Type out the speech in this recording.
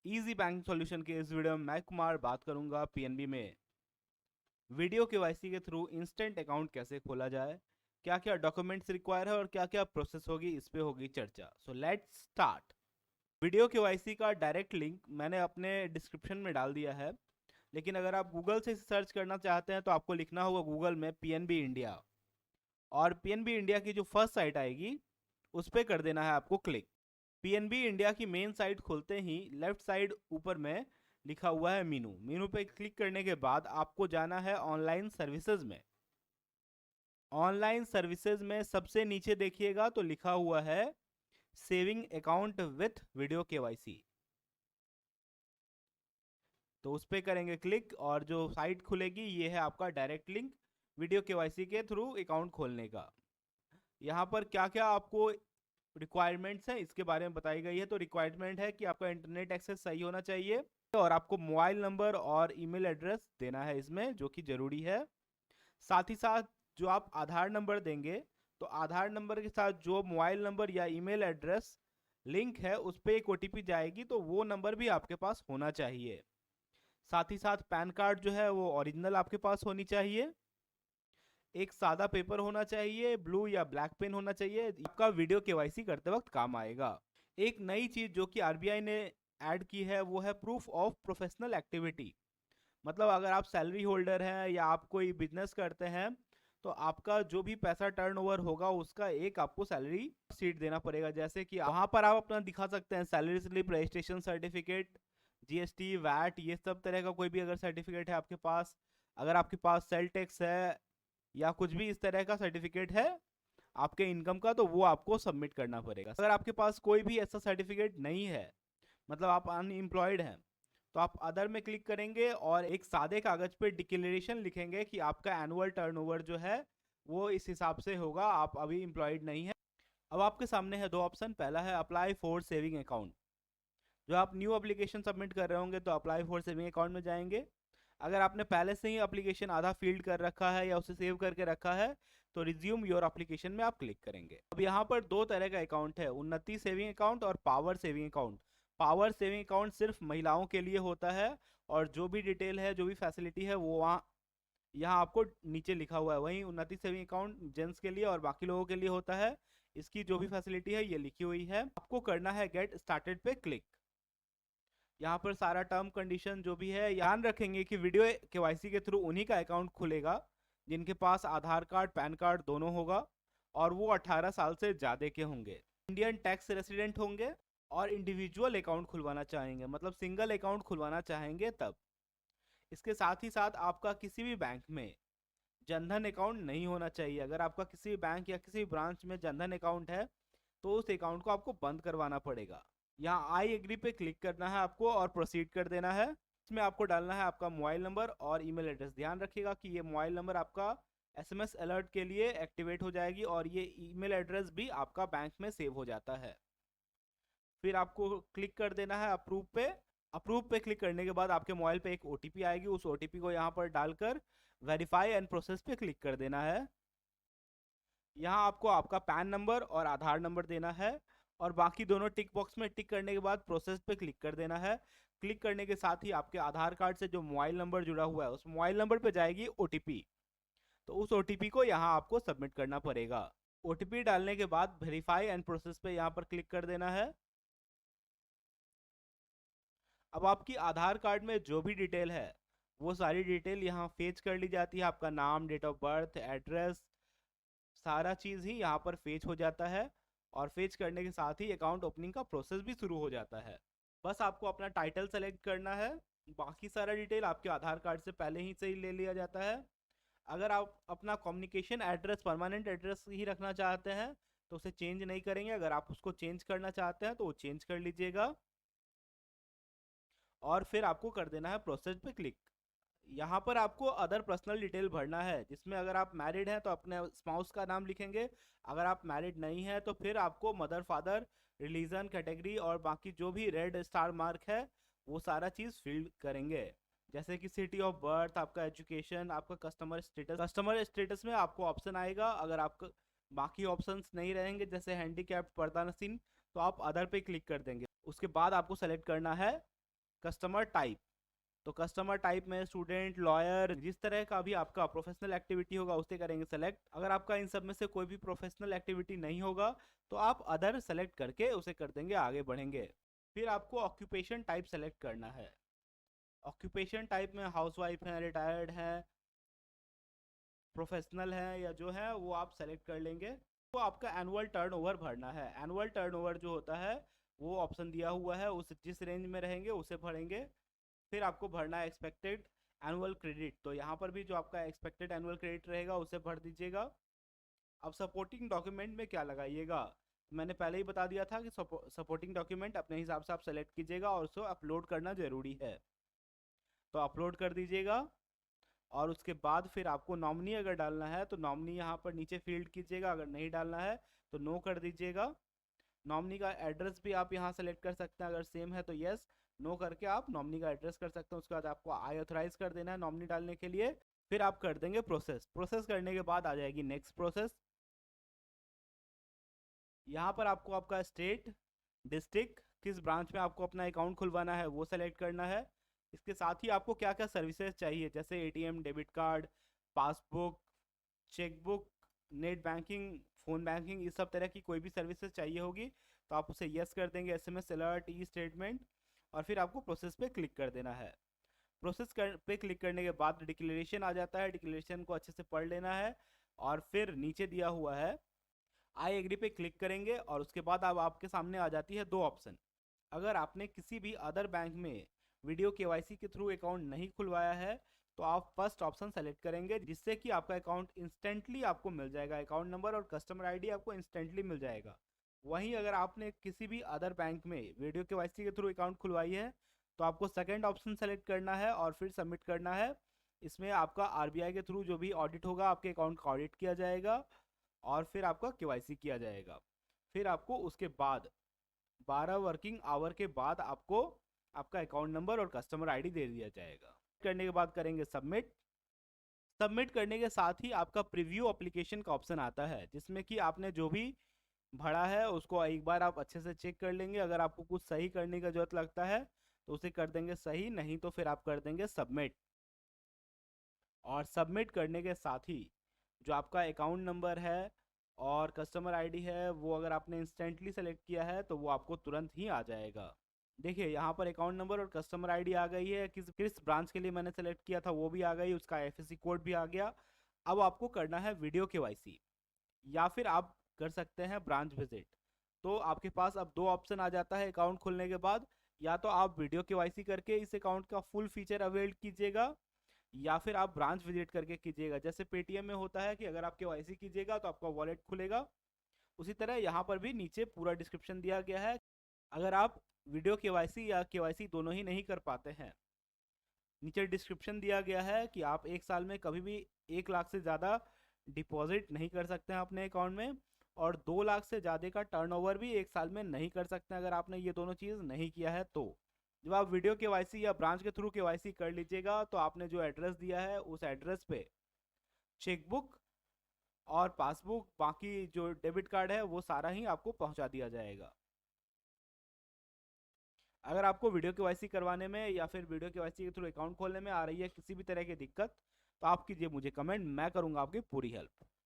Easy banking solution के इस video में मैं कुमार बात करूंगा पीएनबी में वीडियो केवाईसी के थ्रू इंस्टेंट अकाउंट कैसे खोला जाए, क्या क्या डॉक्यूमेंट्स रिक्वायर है और क्या क्या प्रोसेस होगी, इस पे होगी चर्चा। So let's start. Video KYC का डायरेक्ट लिंक मैंने अपने डिस्क्रिप्शन में डाल दिया है, लेकिन अगर आप गूगल से सर्च करना चाहते हैं तो आपको लिखना होगा गूगल में पीएनबी इंडिया, और पीएनबी इंडिया की जो फर्स्ट साइट आएगी उस पर कर देना है आपको क्लिक। पीएनबी इंडिया की मेन साइट खोलते ही लेफ्ट साइड ऊपर में लिखा हुआ है मीनू। मीनू पे क्लिक करने के बाद आपको जाना है ऑनलाइन सर्विसेज में। ऑनलाइन सर्विसेज में सबसे नीचे देखिएगा तो लिखा हुआ है saving account with video KYC, तो उस पर करेंगे क्लिक और जो साइट खुलेगी ये है आपका डायरेक्ट लिंक वीडियो केवाईसी के थ्रू अकाउंट खोलने का। यहाँ पर क्या क्या आपको रिक्वायरमेंट्स है इसके बारे में बताई गई है। तो रिक्वायरमेंट है कि आपका इंटरनेट एक्सेस सही होना चाहिए और आपको मोबाइल नंबर और ईमेल एड्रेस देना है इसमें, जो कि जरूरी है। साथ ही साथ जो आप आधार नंबर देंगे तो आधार नंबर के साथ जो मोबाइल नंबर या ईमेल एड्रेस लिंक है उस पर एक ओटीपी जाएगी, तो वो नंबर भी आपके पास होना चाहिए। साथ ही साथ पैन कार्ड जो है वो ओरिजिनल आपके पास होनी चाहिए। एक सादा पेपर होना चाहिए, ब्लू या ब्लैक पेन होना चाहिए, आपका वीडियो केवाईसी करते वक्त काम आएगा। एक नई चीज जो कि आरबीआई ने ऐड की है वो है प्रूफ ऑफ प्रोफेशनल एक्टिविटी। मतलब अगर आप सैलरी होल्डर हैं या आप कोई बिजनेस करते हैं तो आपका जो भी पैसा टर्नओवर होगा उसका एक आपको सैलरी शीट देना पड़ेगा। जैसे कि वहां पर आप अपना दिखा सकते हैं salary slip, registration certificate, GST, VAT, ये सब तरह का कोई भी अगर सर्टिफिकेट है आपके पास, अगर आपके पास सेल टैक्स है या कुछ भी इस तरह का सर्टिफिकेट है आपके इनकम का, तो वो आपको सबमिट करना पड़ेगा। अगर आपके पास कोई भी ऐसा सर्टिफिकेट नहीं है, मतलब आप अनएम्प्लॉयड हैं, तो आप अदर में क्लिक करेंगे और एक सादे कागज पे डिक्लेरेशन लिखेंगे कि आपका एनुअल टर्नओवर जो है वो इस हिसाब से होगा, आप अभी एम्प्लॉयड नहीं है। अब आपके सामने है दो ऑप्शन। पहला है अप्लाई फॉर सेविंग अकाउंट। जो आप न्यू एप्लीकेशन सबमिट कर रहे होंगे तो अप्लाई फॉर सेविंग अकाउंट में जाएंगे। अगर आपने पहले से ही एप्लीकेशन आधा फील्ड कर रखा है या उसे सेव करके रखा है तो रिज्यूम योर एप्लीकेशन में आप क्लिक करेंगे। अब यहाँ पर दो तरह का अकाउंट है, उन्नति सेविंग अकाउंट और power saving account. Power saving account सिर्फ महिलाओं के लिए होता है और जो भी डिटेल है, जो भी फैसिलिटी है वो वहाँ यहाँ आपको नीचे लिखा हुआ है। वहीं उन्नति सेविंग अकाउंट जेंट्स के लिए और बाकी लोगों के लिए होता है। इसकी जो भी फैसिलिटी है ये लिखी हुई है। आपको करना है गेट स्टार्टेड पे क्लिक। यहाँ पर सारा टर्म कंडीशन जो भी है ध्यान रखेंगे कि वीडियो केवाईसी के थ्रू उन्हीं का अकाउंट खुलेगा जिनके पास आधार कार्ड, पैन कार्ड दोनों होगा और वो 18 साल से ज़्यादा के होंगे, इंडियन टैक्स रेसिडेंट होंगे और इंडिविजुअल अकाउंट खुलवाना चाहेंगे, मतलब सिंगल अकाउंट खुलवाना चाहेंगे तब। इसके साथ ही साथ आपका किसी भी बैंक में जनधन अकाउंट नहीं होना चाहिए। अगर आपका किसी भी बैंक या किसी भी ब्रांच में जनधन अकाउंट है तो उस अकाउंट को आपको बंद करवाना पड़ेगा। यहाँ आई एग्री पे क्लिक करना है आपको और प्रोसीड कर देना है। इसमें आपको डालना है आपका मोबाइल नंबर और ईमेल एड्रेस। ध्यान रखिएगा कि ये मोबाइल नंबर आपका एसएमएस अलर्ट के लिए एक्टिवेट हो जाएगी और ये ईमेल एड्रेस भी आपका बैंक में सेव हो जाता है। फिर आपको क्लिक कर देना है अप्रूव पे। अप्रूव पे क्लिक करने के बाद आपके मोबाइल पे एक ओटीपी आएगी, उस ओटीपी को यहाँ पर डालकर वेरीफाई एंड प्रोसेस पे क्लिक कर देना है। यहाँ आपको आपका पैन नंबर और आधार नंबर देना है और बाकी दोनों टिक बॉक्स में टिक करने के बाद प्रोसेस पे क्लिक कर देना है। क्लिक करने के साथ ही आपके आधार कार्ड से जो मोबाइल नंबर जुड़ा हुआ है उस मोबाइल नंबर पे जाएगी ओटीपी, तो उस ओटीपी को यहाँ आपको सबमिट करना पड़ेगा। ओटीपी डालने के बाद वेरीफाई एंड प्रोसेस पे यहाँ पर क्लिक कर देना है। अब आपकी आधार कार्ड में जो भी डिटेल है वो सारी डिटेल यहाँ फेच कर ली जाती है। आपका नाम, डेट ऑफ बर्थ, एड्रेस, सारा चीज़ ही यहाँ पर फेच हो जाता है और फेच करने के साथ ही अकाउंट ओपनिंग का प्रोसेस भी शुरू हो जाता है। बस आपको अपना टाइटल सेलेक्ट करना है, बाकी सारा डिटेल आपके आधार कार्ड से पहले ही से ही ले लिया जाता है। अगर आप अपना कम्युनिकेशन एड्रेस परमानेंट एड्रेस ही रखना चाहते हैं तो उसे चेंज नहीं करेंगे। अगर आप उसको चेंज करना चाहते हैं तो वो चेंज कर लीजिएगा और फिर आपको कर देना है प्रोसेस पे क्लिक। यहाँ पर आपको अदर पर्सनल डिटेल भरना है, जिसमें अगर आप मैरिड हैं तो अपने स्पाउस का नाम लिखेंगे। अगर आप मैरिड नहीं हैं तो फिर आपको मदर, फादर, रिलीजन, कैटेगरी और बाकी जो भी रेड स्टार मार्क है वो सारा चीज़ फिल करेंगे। जैसे कि सिटी ऑफ बर्थ, आपका एजुकेशन, आपका कस्टमर स्टेटस। कस्टमर स्टेटस में आपको ऑप्शन आएगा, अगर आपका बाकी ऑप्शंस नहीं रहेंगे, जैसे हैंडीकैप्ड, पर्दानसीन, तो आप अदर पे क्लिक कर देंगे। उसके बाद आपको सेलेक्ट करना है कस्टमर टाइप। तो कस्टमर टाइप में स्टूडेंट, लॉयर, जिस तरह का भी आपका प्रोफेशनल एक्टिविटी होगा उसे करेंगे सेलेक्ट। अगर आपका इन सब में से कोई भी प्रोफेशनल एक्टिविटी नहीं होगा तो आप अदर सेलेक्ट करके उसे कर देंगे, आगे बढ़ेंगे। फिर आपको ऑक्यूपेशन टाइप सेलेक्ट करना है। ऑक्यूपेशन टाइप में हाउसवाइफ है, रिटायर्ड है, प्रोफेशनल है, या जो है वो आप सेलेक्ट कर लेंगे। तो आपका एनुअल टर्नओवर भरना है। एनुअल टर्नओवर जो होता है वो ऑप्शन दिया हुआ है, उस जिस रेंज में रहेंगे उसे भरेंगे। फिर आपको भरना है एक्सपेक्टेड एनुअल क्रेडिट। तो यहाँ पर भी जो आपका एक्सपेक्टेड एनुअल क्रेडिट रहेगा उसे भर दीजिएगा। अब सपोर्टिंग डॉक्यूमेंट में क्या लगाइएगा, मैंने पहले ही बता दिया था कि सपोर्टिंग डॉक्यूमेंट अपने हिसाब से आप सेलेक्ट कीजिएगा और उसे अपलोड करना ज़रूरी है। तो अपलोड कर दीजिएगा। और उसके बाद फिर आपको नॉमिनी अगर डालना है तो नॉमिनी यहाँ पर नीचे फील्ड कीजिएगा, अगर नहीं डालना है तो नो कर दीजिएगा। नॉमिनी का एड्रेस भी आप यहाँ सेलेक्ट कर सकते हैं, अगर सेम है तो यस, नो करके आप नॉमिनी का एड्रेस कर सकते हैं। उसके बाद आपको आई ऑथराइज कर देना है नॉमिनी डालने के लिए। फिर आप कर देंगे प्रोसेस। प्रोसेस करने के बाद आ जाएगी नेक्स्ट प्रोसेस। यहाँ पर आपको आपका स्टेट, डिस्ट्रिक्ट, किस ब्रांच में आपको अपना अकाउंट खुलवाना है वो सेलेक्ट करना है। इसके साथ ही आपको क्या क्या सर्विसेज चाहिए, जैसे ATM, debit card, passbook, chequebook, net banking, phone banking, इस सब तरह की कोई भी सर्विसेज चाहिए होगी तो आप उसे यस कर देंगे, एसएमएस अलर्ट, ई स्टेटमेंट। और फिर आपको प्रोसेस पे क्लिक कर देना है। पे क्लिक करने के बाद डिक्लेरेशन आ जाता है, डिक्लेरेशन को अच्छे से पढ़ लेना है। और फिर नीचे दिया हुआ है आई एग्री पे क्लिक करेंगे और उसके बाद अब आपके सामने आ जाती है दो ऑप्शन। अगर आपने किसी भी अदर बैंक में वीडियो केवाईसी के थ्रू अकाउंट नहीं खुलवाया है तो आप फर्स्ट ऑप्शन सेलेक्ट करेंगे, जिससे कि आपका अकाउंट इंस्टेंटली आपको मिल जाएगा, अकाउंट नंबर और कस्टमर आईडी आपको इंस्टेंटली मिल जाएगा। वहीं अगर आपने किसी भी अदर बैंक में वीडियो केवाईसी के थ्रू अकाउंट खुलवाई है तो आपको सेकंड ऑप्शन सेलेक्ट करना है और फिर सबमिट करना है। इसमें आपका आरबीआई के थ्रू जो भी ऑडिट होगा आपके अकाउंट का ऑडिट किया जाएगा और फिर आपका केवाईसी किया जाएगा। फिर आपको उसके बाद 12 वर्किंग आवर के बाद आपको आपका अकाउंट नंबर और कस्टमर आईडी दे दिया जाएगा। करने के बाद करेंगे सबमिट। सबमिट करने के साथ ही आपका प्रीव्यू एप्लीकेशन का ऑप्शन आता है, जिसमें कि आपने जो भी भरा है उसको एक बार आप अच्छे से चेक कर लेंगे। अगर आपको कुछ सही करने की जरूरत लगता है तो उसे कर देंगे सही, नहीं तो फिर आप कर देंगे सबमिट। और सबमिट करने के साथ ही जो आपका अकाउंट नंबर है और कस्टमर आईडी है वो अगर आपने इंस्टेंटली सेलेक्ट किया है तो वो आपको तुरंत ही आ जाएगा। देखिए यहाँ पर अकाउंट नंबर और कस्टमर आईडी आ गई है, किस किस ब्रांच के लिए मैंने सेलेक्ट किया था वो भी आ गई, उसका एफएससी कोड भी आ गया। अब आपको करना है वीडियो केवाईसी, या फिर आप कर सकते हैं ब्रांच विजिट। तो आपके पास अब दो ऑप्शन आ जाता है अकाउंट खुलने के बाद, या तो आप वीडियो केवाईसी करके इस अकाउंट का फुल फीचर अवेल कीजिएगा, या फिर आप ब्रांच विजिट करके कीजिएगा। जैसे पेटीएम में होता है कि अगर आप केवाईसी कीजिएगा तो आपका वॉलेट खुलेगा, उसी तरह यहाँ पर भी नीचे पूरा डिस्क्रिप्शन दिया गया है। अगर आप वीडियो केवाईसी या केवाईसी दोनों ही नहीं कर पाते हैं, नीचे डिस्क्रिप्शन दिया गया है कि आप एक साल में कभी भी 1 लाख से ज़्यादा डिपॉजिट नहीं कर सकते हैं अपने अकाउंट में, और 2 लाख से ज़्यादा का टर्नओवर भी एक साल में नहीं कर सकते हैं अगर आपने ये दोनों चीज़ नहीं किया है। तो जब आप वीडियो केवाईसी या ब्रांच के थ्रू केवाईसी कर लीजिएगा तो आपने जो एड्रेस दिया है उस एड्रेस पे चेकबुक और पासबुक, बाकी जो डेबिट कार्ड है वो सारा ही आपको पहुंचा दिया जाएगा। अगर आपको वीडियो केवाईसी करवाने में या फिर वीडियो केवाईसी के थ्रू अकाउंट खोलने में आ रही है किसी भी तरह की दिक्कत तो आप कीजिए मुझे कमेंट, मैं करूंगा आपकी पूरी हेल्प।